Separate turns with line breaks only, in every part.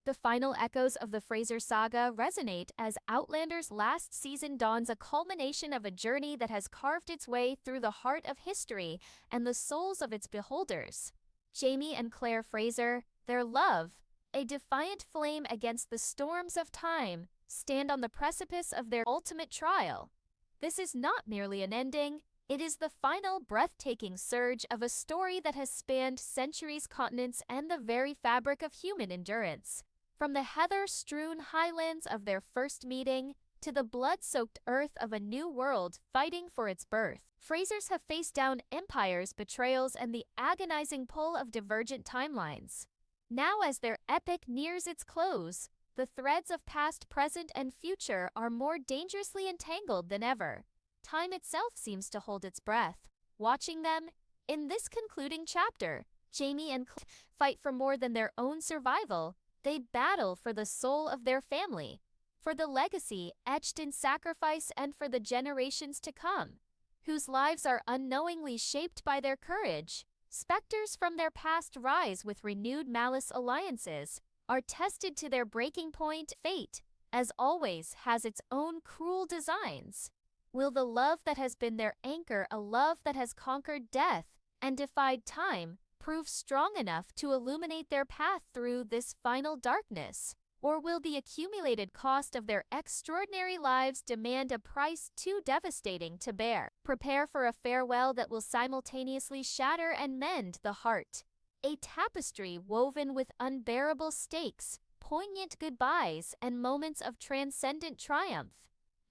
The final echoes of the Fraser saga resonate as Outlander's last season dawns, a culmination of a journey that has carved its way through the heart of history and the souls of its beholders. Jamie and Claire Fraser, their love, a defiant flame against the storms of time, stand on the precipice of their ultimate trial. This is not merely an ending, it is the final breathtaking surge of a story that has spanned centuries, continents, and the very fabric of human endurance. From the heather-strewn highlands of their first meeting to the blood-soaked earth of a new world fighting for its birth, Frasers have faced down empires, betrayals, and the agonizing pull of divergent timelines. Now, as their epic nears its close, the threads of past, present, and future are more dangerously entangled than ever. Time itself seems to hold its breath, watching them. In this concluding chapter, Jamie and Claire fight for more than their own survival. They battle for the soul of their family, for the legacy etched in sacrifice, and for the generations to come, whose lives are unknowingly shaped by their courage. Specters from their past rise with renewed malice. Alliances are tested to their breaking point. Fate, as always, has its own cruel designs. Will the love that has been their anchor, a love that has conquered death and defied time, prove strong enough to illuminate their path through this final darkness? Or will the accumulated cost of their extraordinary lives demand a price too devastating to bear? Prepare for a farewell that will simultaneously shatter and mend the heart. A tapestry woven with unbearable stakes, poignant goodbyes, and moments of transcendent triumph.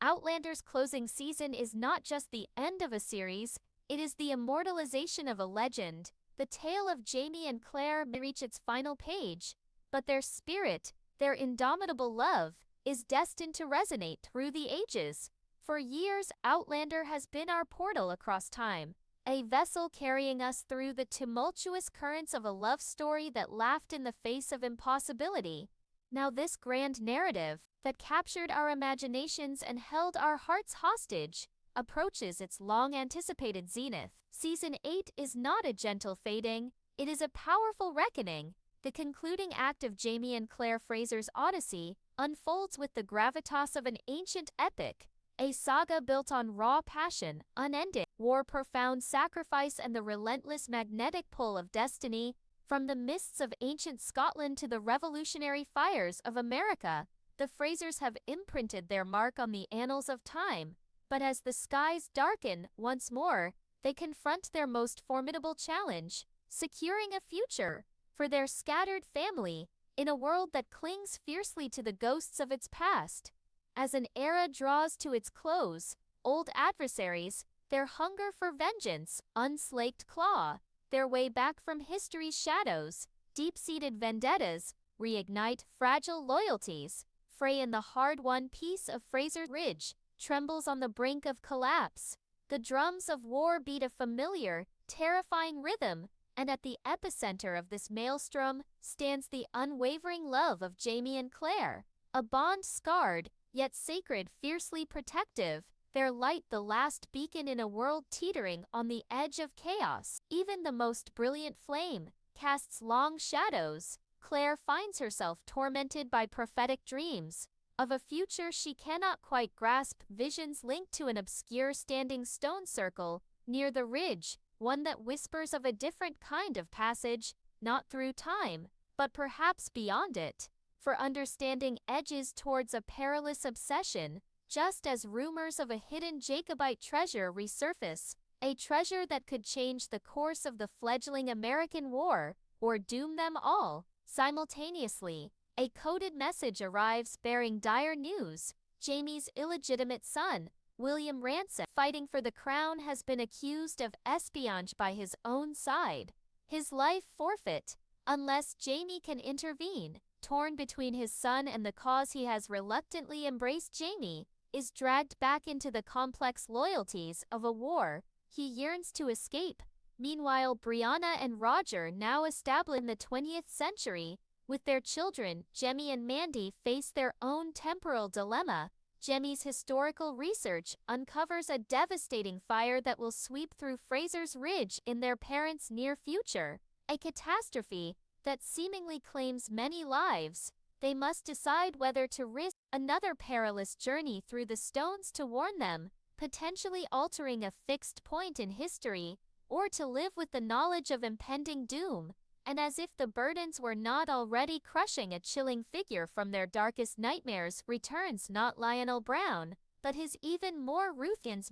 Outlander's closing season is not just the end of a series, it is the immortalization of a legend. The tale of Jamie and Claire may reach its final page, but their spirit, their indomitable love, is destined to resonate through the ages. For years, Outlander has been our portal across time, a vessel carrying us through the tumultuous currents of a love story that laughed in the face of impossibility. Now this grand narrative, that captured our imaginations and held our hearts hostage, approaches its long-anticipated zenith. Season 8 is not a gentle fading, it is a powerful reckoning. The concluding act of Jamie and Claire Fraser's odyssey unfolds with the gravitas of an ancient epic, a saga built on raw passion, unending war, profound sacrifice, and the relentless magnetic pull of destiny. From the mists of ancient Scotland to the revolutionary fires of America, the Frasers have imprinted their mark on the annals of time. But as the skies darken once more, they confront their most formidable challenge, securing a future for their scattered family in a world that clings fiercely to the ghosts of its past. As an era draws to its close, old adversaries, their hunger for vengeance, unslaked claw their way back from history's shadows. Deep-seated vendettas reignite fragile loyalties. Fray in the hard-won peace of Fraser Ridge trembles on the brink of collapse. The drums of war beat a familiar, terrifying rhythm, and at the epicenter of this maelstrom stands the unwavering love of Jamie and Claire, a bond scarred, yet sacred, fiercely protective, their light the last beacon in a world teetering on the edge of chaos. Even the most brilliant flame casts long shadows. Claire finds herself tormented by prophetic dreams of a future she cannot quite grasp, visions linked to an obscure standing stone circle near the ridge, one that whispers of a different kind of passage, not through time, but perhaps beyond it. For understanding edges towards a perilous obsession, just as rumors of a hidden Jacobite treasure resurface, a treasure that could change the course of the fledgling American war, or doom them all. Simultaneously, a coded message arrives bearing dire news. Jamie's illegitimate son, William Ransom, fighting for the crown, has been accused of espionage by his own side. His life forfeit, unless Jamie can intervene. Torn between his son and the cause he has reluctantly embraced, Jamie is dragged back into the complex loyalties of a war he yearns to escape. Meanwhile, Brianna and Roger, now established in the 20th century, with their children, Jemmy and Mandy, face their own temporal dilemma. Jemmy's historical research uncovers a devastating fire that will sweep through Fraser's Ridge in their parents' near future, a catastrophe that seemingly claims many lives. They must decide whether to risk another perilous journey through the stones to warn them, potentially altering a fixed point in history, or to live with the knowledge of impending doom. And as if the burdens were not already crushing, a chilling figure from their darkest nightmares returns, not Lionel Brown, but his even more ruthless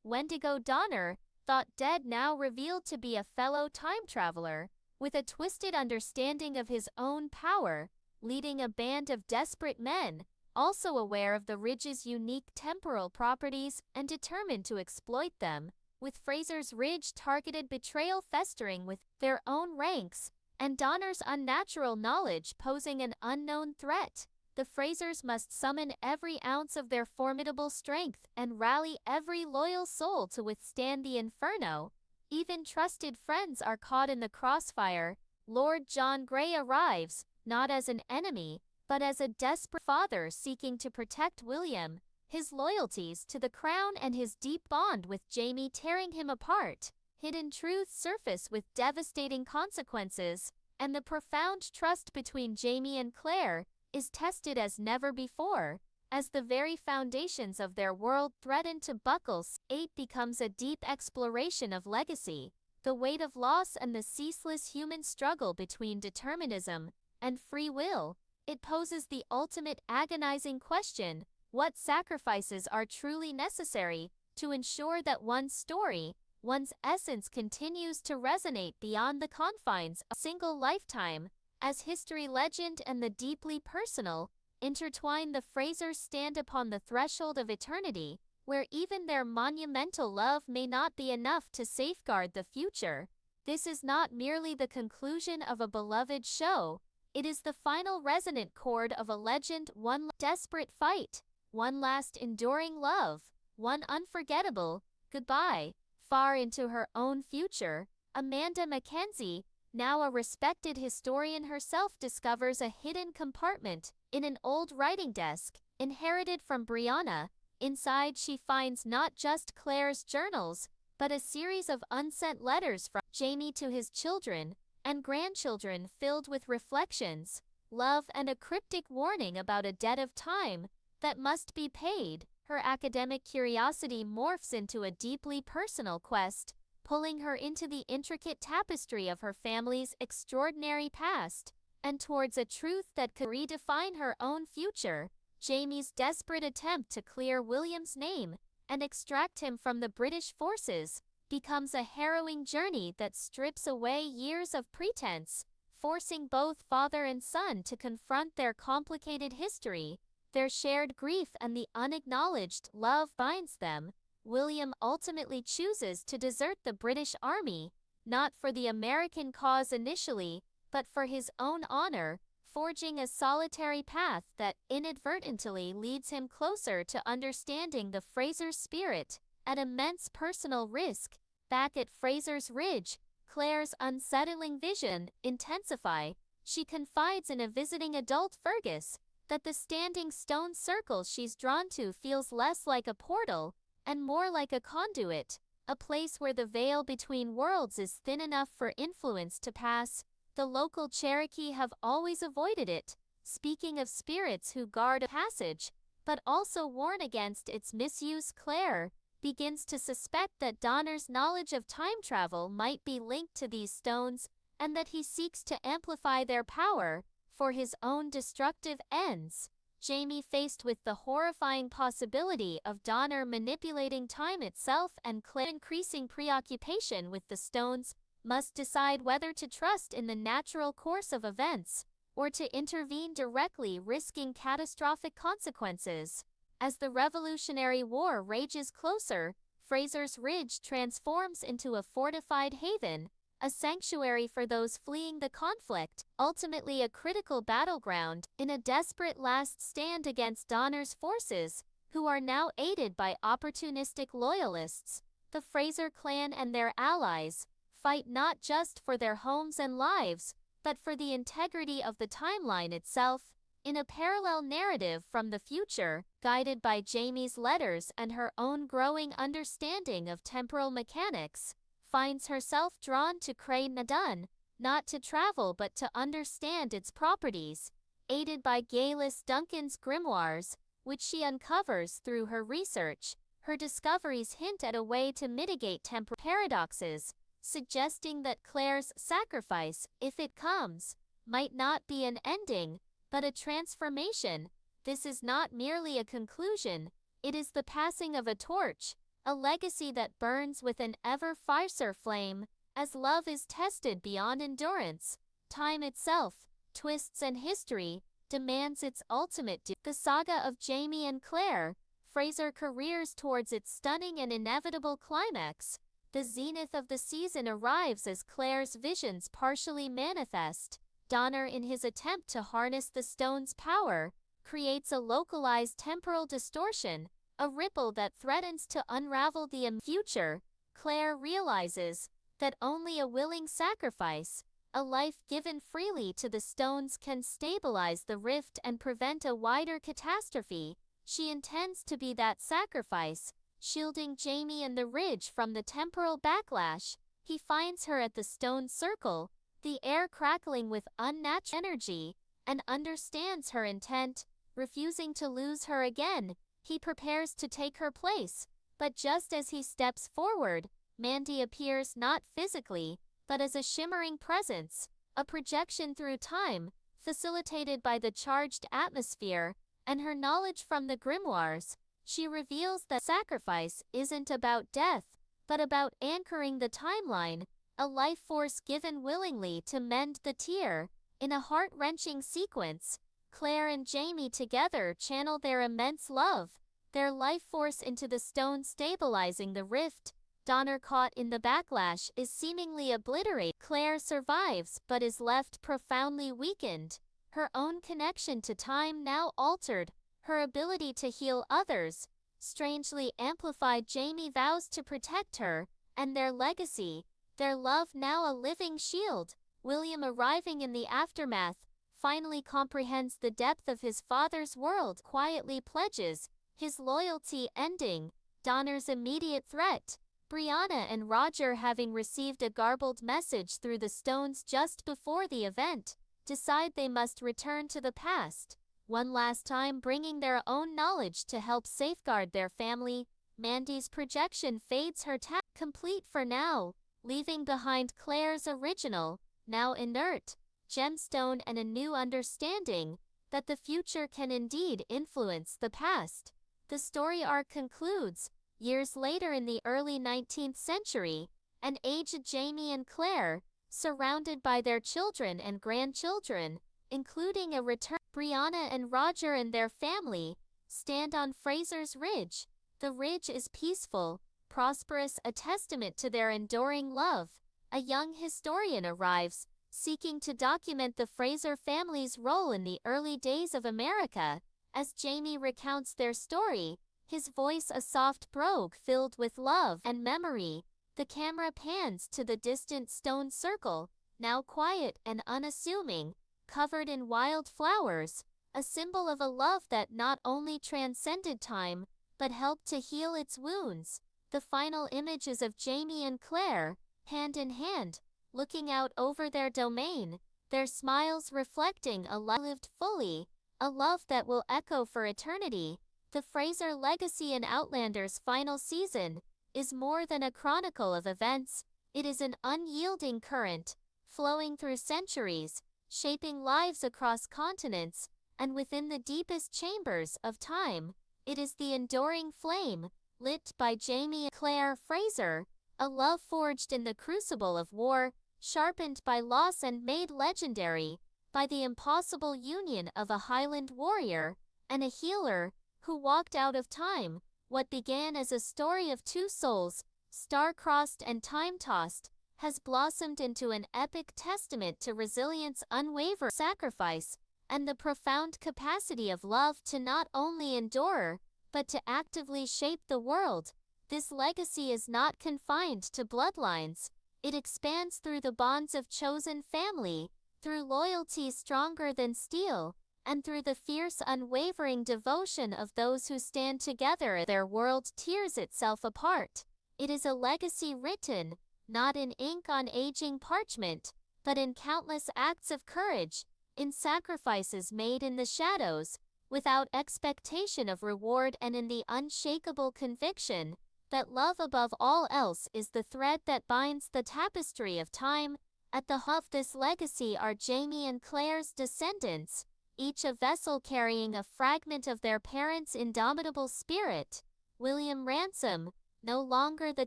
Wendigo Donner, thought dead, now revealed to be a fellow time traveler, with a twisted understanding of his own power, leading a band of desperate men, also aware of the Ridge's unique temporal properties and determined to exploit them, with Fraser's Ridge targeted betrayal festering with their own ranks, and Donner's unnatural knowledge posing an unknown threat. The Frasers must summon every ounce of their formidable strength and rally every loyal soul to withstand the inferno. Even trusted friends are caught in the crossfire. Lord John Grey arrives, not as an enemy, but as a desperate father seeking to protect William, his loyalties to the crown and his deep bond with Jamie tearing him apart. Hidden truths surface with devastating consequences, and the profound trust between Jamie and Claire is tested as never before. As the very foundations of their world threaten to buckle, 8 becomes a deep exploration of legacy, the weight of loss, and the ceaseless human struggle between determinism and free will. It poses the ultimate agonizing question: what sacrifices are truly necessary to ensure that one's story, one's essence continues to resonate beyond the confines of a single lifetime? As history, legend, and the deeply personal intertwine, the Frasers stand upon the threshold of eternity, where even their monumental love may not be enough to safeguard the future. This is not merely the conclusion of a beloved show, it is the final resonant chord of a legend, one desperate fight, one last enduring love, one unforgettable goodbye. Far into her own future, Amanda Mackenzie, now a respected historian herself, discovers a hidden compartment in an old writing desk, inherited from Brianna. Inside, she finds not just Claire's journals, but a series of unsent letters from Jamie to his children and grandchildren, filled with reflections, love, and a cryptic warning about a debt of time that must be paid. Her academic curiosity morphs into a deeply personal quest, pulling her into the intricate tapestry of her family's extraordinary past, and towards a truth that could redefine her own future. Jamie's desperate attempt to clear William's name and extract him from the British forces becomes a harrowing journey that strips away years of pretense, forcing both father and son to confront their complicated history. Their shared grief and the unacknowledged love binds them. William ultimately chooses to desert the British Army, not for the American cause initially, but for his own honor, forging a solitary path that inadvertently leads him closer to understanding the Fraser spirit. At immense personal risk, back at Fraser's Ridge, Claire's unsettling vision intensifies. She confides in a visiting adult, Fergus, that the standing stone circle she's drawn to feels less like a portal and more like a conduit, a place where the veil between worlds is thin enough for influence to pass. The local Cherokee have always avoided it, speaking of spirits who guard a passage, but also warn against its misuse. Claire begins to suspect that Donner's knowledge of time travel might be linked to these stones, and that he seeks to amplify their power for his own destructive ends. Jamie, faced with the horrifying possibility of Donner manipulating time itself and Claire's increasing preoccupation with the stones, must decide whether to trust in the natural course of events or to intervene directly, risking catastrophic consequences. As the Revolutionary War rages closer, Fraser's Ridge transforms into a fortified haven, a sanctuary for those fleeing the conflict, ultimately a critical battleground in a desperate last stand against Donner's forces, who are now aided by opportunistic loyalists. The Fraser clan and their allies fight not just for their homes and lives, but for the integrity of the timeline itself. In a parallel narrative from the future, guided by Jamie's letters and her own growing understanding of temporal mechanics, finds herself drawn to Cray Nadun, not to travel but to understand its properties. Aided by Gaelis Duncan's grimoires, which she uncovers through her research, her discoveries hint at a way to mitigate temporal paradoxes, suggesting that Claire's sacrifice, if it comes, might not be an ending, but a transformation. This is not merely a conclusion, it is the passing of a torch, a legacy that burns with an ever-fiercer flame, as love is tested beyond endurance. Time itself, twists and history, demands its ultimate The saga of Jamie and Claire, Fraser careers towards its stunning and inevitable climax. The zenith of the season arrives as Claire's visions partially manifest. Donner, in his attempt to harness the stone's power, creates a localized temporal distortion, a ripple that threatens to unravel the future. Claire realizes that only a willing sacrifice, a life given freely to the stones, can stabilize the rift and prevent a wider catastrophe. She intends to be that sacrifice, shielding Jamie and the Ridge from the temporal backlash. He finds her at the stone circle, the air crackling with unnatural energy, and understands her intent. Refusing to lose her again, he prepares to take her place. But just as he steps forward, Mandy appears not physically, but as a shimmering presence, a projection through time, facilitated by the charged atmosphere and her knowledge from the grimoires. She reveals that sacrifice isn't about death, but about anchoring the timeline, a life force given willingly to mend the tear. In a heart-wrenching sequence, Claire and Jamie together channel their immense love, their life force into the stone, stabilizing the rift. Donner, caught in the backlash, is seemingly obliterated. Claire survives but is left profoundly weakened, her own connection to time now altered, her ability to heal others strangely amplified. Jamie vows to protect her and their legacy, their love now a living shield. William, arriving in the aftermath, finally comprehends the depth of his father's world, quietly pledges his loyalty, ending Donner's immediate threat. Brianna and Roger, having received a garbled message through the stones just before the event, decide they must return to the past, one last time, bringing their own knowledge to help safeguard their family. Mandy's projection fades, her task complete for now, leaving behind Claire's original, now inert, gemstone and a new understanding that the future can indeed influence the past. The story arc concludes years later in the early 19th century, an aged Jamie and Claire, surrounded by their children and grandchildren, including a return. Brianna and Roger and their family stand on Fraser's Ridge. The ridge is peaceful, prosperous, a testament to their enduring love. A young historian arrives, seeking to document the Fraser family's role in the early days of America. As Jamie recounts their story, his voice a soft brogue filled with love and memory, the camera pans to the distant stone circle, now quiet and unassuming, covered in wild flowers, a symbol of a love that not only transcended time, but helped to heal its wounds. The final images of Jamie and Claire, hand in hand, looking out over their domain, their smiles reflecting a love lived fully, a love that will echo for eternity. The Fraser legacy in Outlander's final season is more than a chronicle of events. It is an unyielding current, flowing through centuries, shaping lives across continents, and within the deepest chambers of time. It is the enduring flame, lit by Jamie and Claire Fraser, a love forged in the crucible of war, sharpened by loss and made legendary by the impossible union of a Highland warrior and a healer who walked out of time. What began as a story of two souls, star-crossed and time-tossed, has blossomed into an epic testament to resilience, unwavering sacrifice, and the profound capacity of love to not only endure, but to actively shape the world. This legacy is not confined to bloodlines. It expands through the bonds of chosen family, through loyalty stronger than steel, and through the fierce, unwavering devotion of those who stand together. Their world tears itself apart. It is a legacy written, not in ink on aging parchment, but in countless acts of courage, in sacrifices made in the shadows, without expectation of reward, and in the unshakable conviction that love above all else is the thread that binds the tapestry of time. At the heart of this legacy are Jamie and Claire's descendants, each a vessel carrying a fragment of their parents' indomitable spirit. William Ransom, no longer the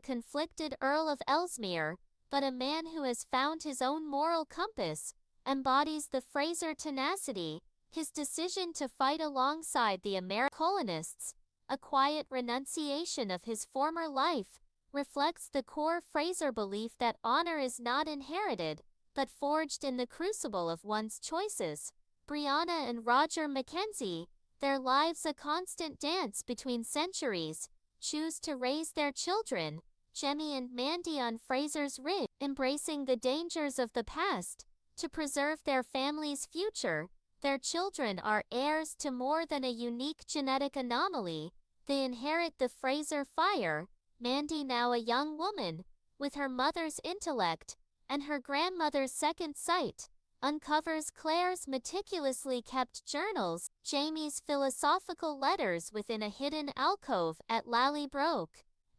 conflicted Earl of Ellesmere, but a man who has found his own moral compass, embodies the Fraser tenacity, his decision to fight alongside the American colonists, a quiet renunciation of his former life, reflects the core Fraser belief that honor is not inherited, but forged in the crucible of one's choices. Brianna and Roger Mackenzie, their lives a constant dance between centuries, choose to raise their children, Jemmy and Mandy on Fraser's Ridge, embracing the dangers of the past, to preserve their family's future. Their children are heirs to more than a unique genetic anomaly. They inherit the Fraser fire, Mandy, now a young woman, with her mother's intellect and her grandmother's second sight, uncovers Claire's meticulously kept journals, Jamie's philosophical letters within a hidden alcove at Lallybrook.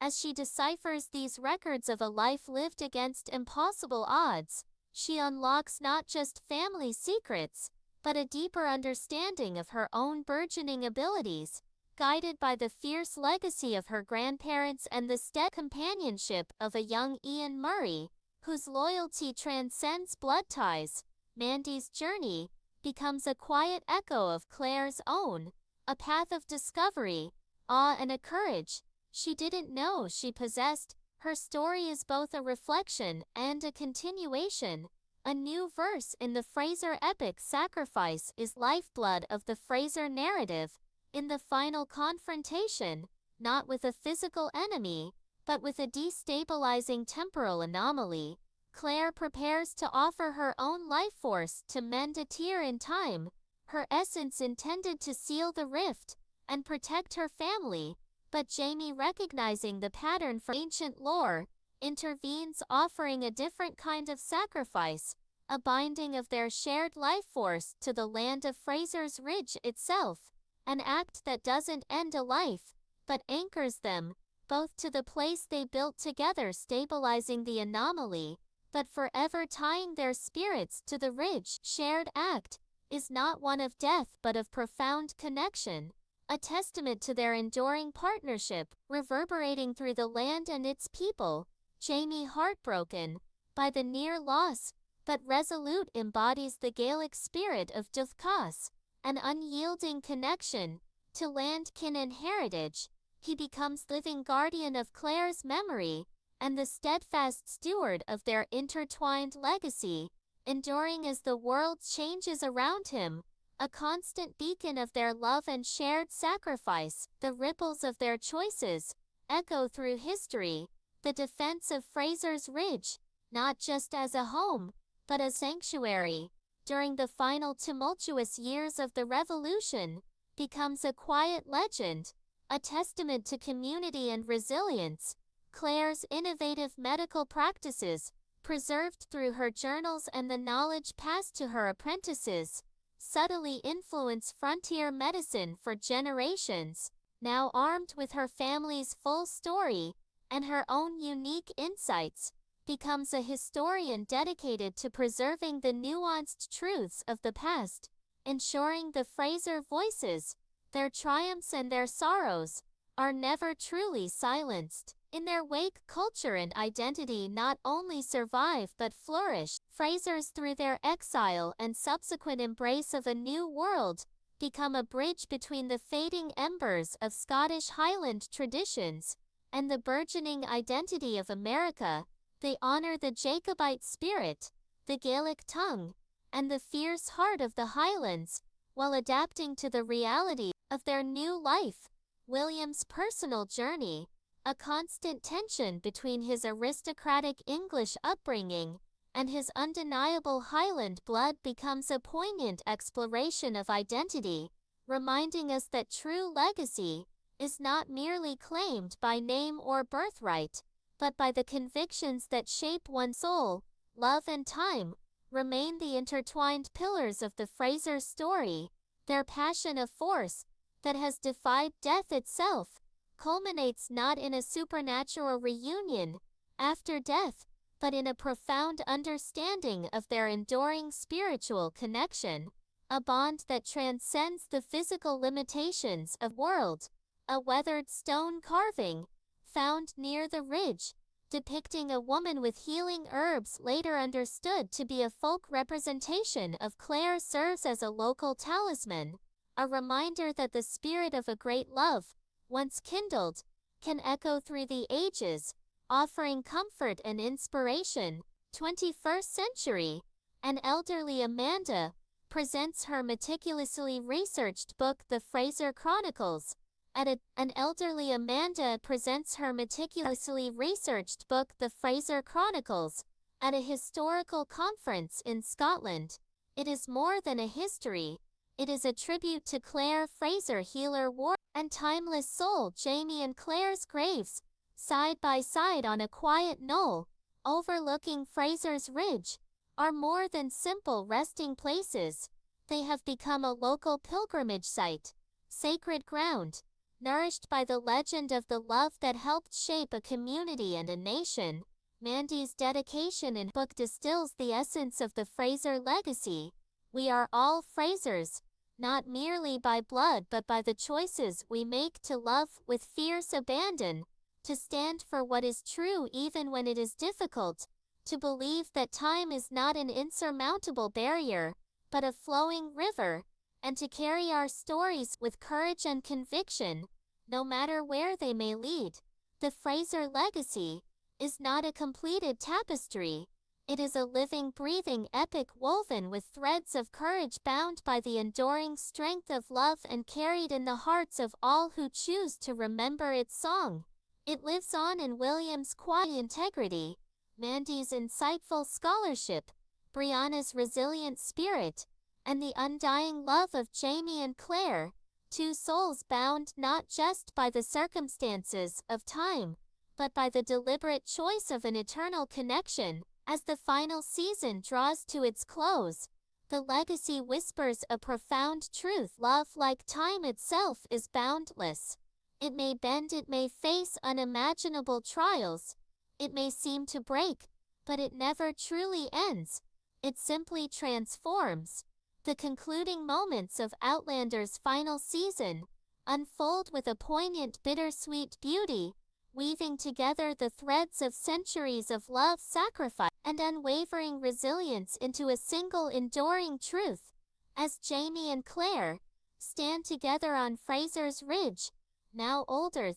As she deciphers these records of a life lived against impossible odds, she unlocks not just family secrets, but a deeper understanding of her own burgeoning abilities, guided by the fierce legacy of her grandparents and the steady companionship of a young Ian Murray, whose loyalty transcends blood ties. Mandy's journey becomes a quiet echo of Claire's own, a path of discovery, awe, and a courage she didn't know she possessed. Her story is both a reflection and a continuation. A new verse in the Fraser epic. Sacrifice is lifeblood of the Fraser narrative. In the final confrontation, not with a physical enemy, but with a destabilizing temporal anomaly, Claire prepares to offer her own life force to mend a tear in time, her essence intended to seal the rift and protect her family. But Jamie, recognizing the pattern from ancient lore, intervenes, offering a different kind of sacrifice, a binding of their shared life force to the land of Fraser's Ridge itself, an act that doesn't end a life, but anchors them, both to the place they built together, stabilizing the anomaly, but forever tying their spirits to the ridge. Shared act is not one of death but of profound connection, a testament to their enduring partnership, reverberating through the land and its people. Jamie, heartbroken by the near loss, but resolute, embodies the Gaelic spirit of Duthkas, an unyielding connection to land, kin, and heritage. He becomes living guardian of Claire's memory and the steadfast steward of their intertwined legacy, enduring as the world changes around him, a constant beacon of their love and shared sacrifice. The ripples of their choices echo through history. The defense of Fraser's Ridge, not just as a home, but a sanctuary during the final tumultuous years of the Revolution, becomes a quiet legend, a testament to community and resilience. Claire's innovative medical practices, preserved through her journals and the knowledge passed to her apprentices, subtly influence frontier medicine for generations. Now armed with her family's full story and her own unique insights, becomes a historian dedicated to preserving the nuanced truths of the past, ensuring the Fraser voices, their triumphs and their sorrows, are never truly silenced. In their wake, culture and identity not only survive but flourish. Frasers, through their exile and subsequent embrace of a new world, become a bridge between the fading embers of Scottish Highland traditions and the burgeoning identity of America. They honor the Jacobite spirit, the Gaelic tongue, and the fierce heart of the Highlands, while adapting to the reality of their new life. William's personal journey, a constant tension between his aristocratic English upbringing and his undeniable Highland blood, becomes a poignant exploration of identity, reminding us that true legacy is not merely claimed by name or birthright, but by the convictions that shape one's soul. Love and time,
remain the intertwined pillars of the Fraser story. Their passion of force, that has defied death itself, culminates not in a supernatural reunion after death, but in a profound understanding of their enduring spiritual connection, a bond that transcends the physical limitations of world. A weathered stone carving, found near the ridge, depicting a woman with healing herbs later understood to be a folk representation of Clare, serves as a local talisman, a reminder that the spirit of a great love, once kindled, can echo through the ages, offering comfort and inspiration. 21st century, an elderly Amanda presents her meticulously researched book, The Fraser Chronicles. An elderly Amanda presents her meticulously researched book, The Fraser Chronicles, at a historical conference in Scotland. It is more than a history. It is a tribute to Clare Fraser, healer, war, and timeless soul. Jamie and Clare's graves, side by side on a quiet knoll, overlooking Fraser's Ridge, are more than simple resting places. They have become a local pilgrimage site, sacred ground, nourished by the legend of the love that helped shape a community and a nation. Mandy's dedication in book distills the essence of the Fraser legacy. We are all Frasers, not merely by blood but by the choices we make to love with fierce abandon, to stand for what is true even when it is difficult, to believe that time is not an insurmountable barrier, but a flowing river, and to carry our stories with courage and conviction, no matter where they may lead. The Fraser legacy is not a completed tapestry. It is a living, breathing epic woven with threads of courage, bound by the enduring strength of love and carried in the hearts of all who choose to remember its song. It lives on in William's quiet integrity, Mandy's insightful scholarship, Brianna's resilient spirit, and the undying love of Jamie and Clare, two souls bound not just by the circumstances of time, but by the deliberate choice of an eternal connection. As the final season draws to its close, the legacy whispers a profound truth. Love, like time itself, is boundless. It may bend, it may face unimaginable trials, it may seem to break, but it never truly ends. It simply transforms. The concluding moments of Outlander's final season unfold with a poignant, bittersweet beauty, weaving together the threads of centuries of love, sacrifice, and unwavering resilience into a single enduring truth. As Jamie and Clare stand together on Fraser's Ridge, now older,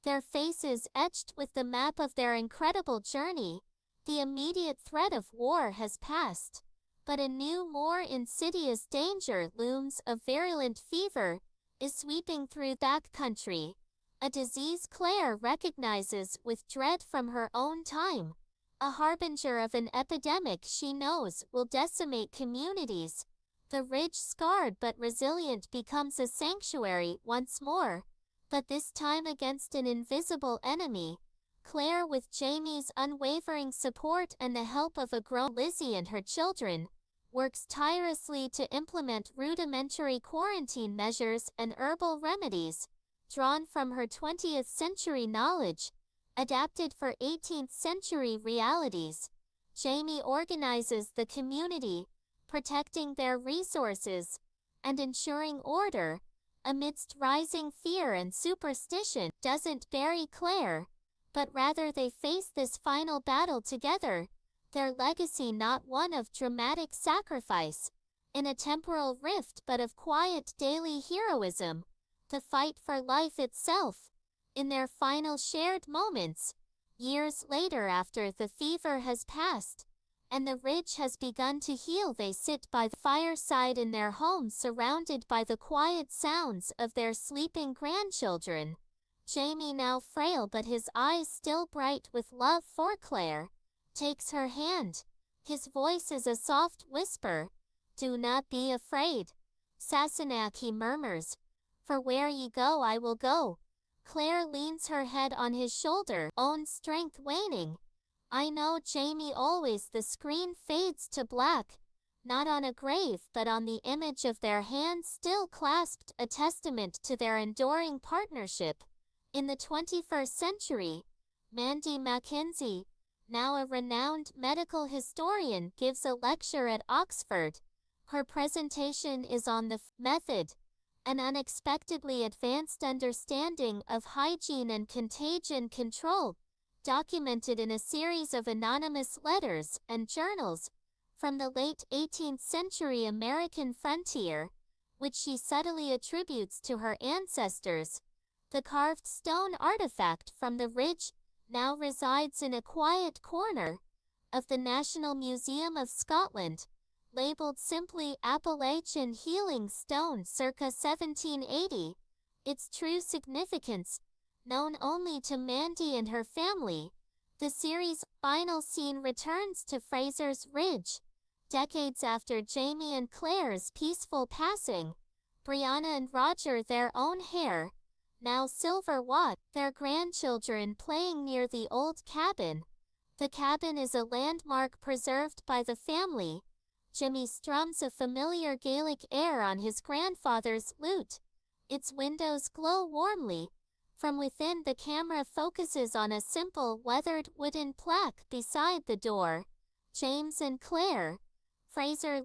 their faces etched with the map of their incredible journey, the immediate threat of war has passed, but a new, more insidious danger looms. A virulent fever is sweeping through backcountry, a disease Clare recognizes with dread from her own time, a harbinger of an epidemic she knows will decimate communities. The ridge, scarred but resilient, becomes a sanctuary once more, but this time against an invisible enemy. Clare, with Jamie's unwavering support and the help of a grown Lizzie and her children, works tirelessly to implement rudimentary quarantine measures and herbal remedies, drawn from her 20th century knowledge, adapted for 18th century realities. Jamie organizes the community, protecting their resources and ensuring order amidst rising fear and superstition. Doesn't bury Clare, but rather they face this final battle together, their legacy not one of dramatic sacrifice in a temporal rift but of quiet daily heroism, the fight for life itself. In their final shared moments, years later after the fever has passed and the ridge has begun to heal, they sit by the fireside in their home, surrounded by the quiet sounds of their sleeping grandchildren. Jamie, now frail but his eyes still bright with love for Clare, takes her hand. His voice is a soft whisper. "Do not be afraid, Sassenach," he murmurs, "for where ye go I will go." Clare leans her head on his shoulder, own strength waning. I know Jamie always. The screen fades to black, not on a grave but on the image of their hands still clasped, a testament to their enduring partnership. In the 21st century, Mandy Mackenzie, now a renowned medical historian, gives a lecture at Oxford. Her presentation is on the method, an unexpectedly advanced understanding of hygiene and contagion control, documented in a series of anonymous letters and journals from the late 18th century American frontier, which she subtly attributes to her ancestors. The carved stone artifact from the ridge now resides in a quiet corner of the National Museum of Scotland, labeled simply Appalachian Healing Stone circa 1780. Its true significance, known only to Mandy and her family. The series' final scene returns to Fraser's Ridge, decades after Jamie and Claire's peaceful passing. Brianna and Roger, their own hair, now silver Watt, their grandchildren playing near the old cabin. The cabin is a landmark preserved by the family. Jimmy strums a familiar Gaelic air on his grandfather's lute. Its windows glow warmly. From within, the camera focuses on a simple weathered wooden plaque beside the door. James and Claire. Fraser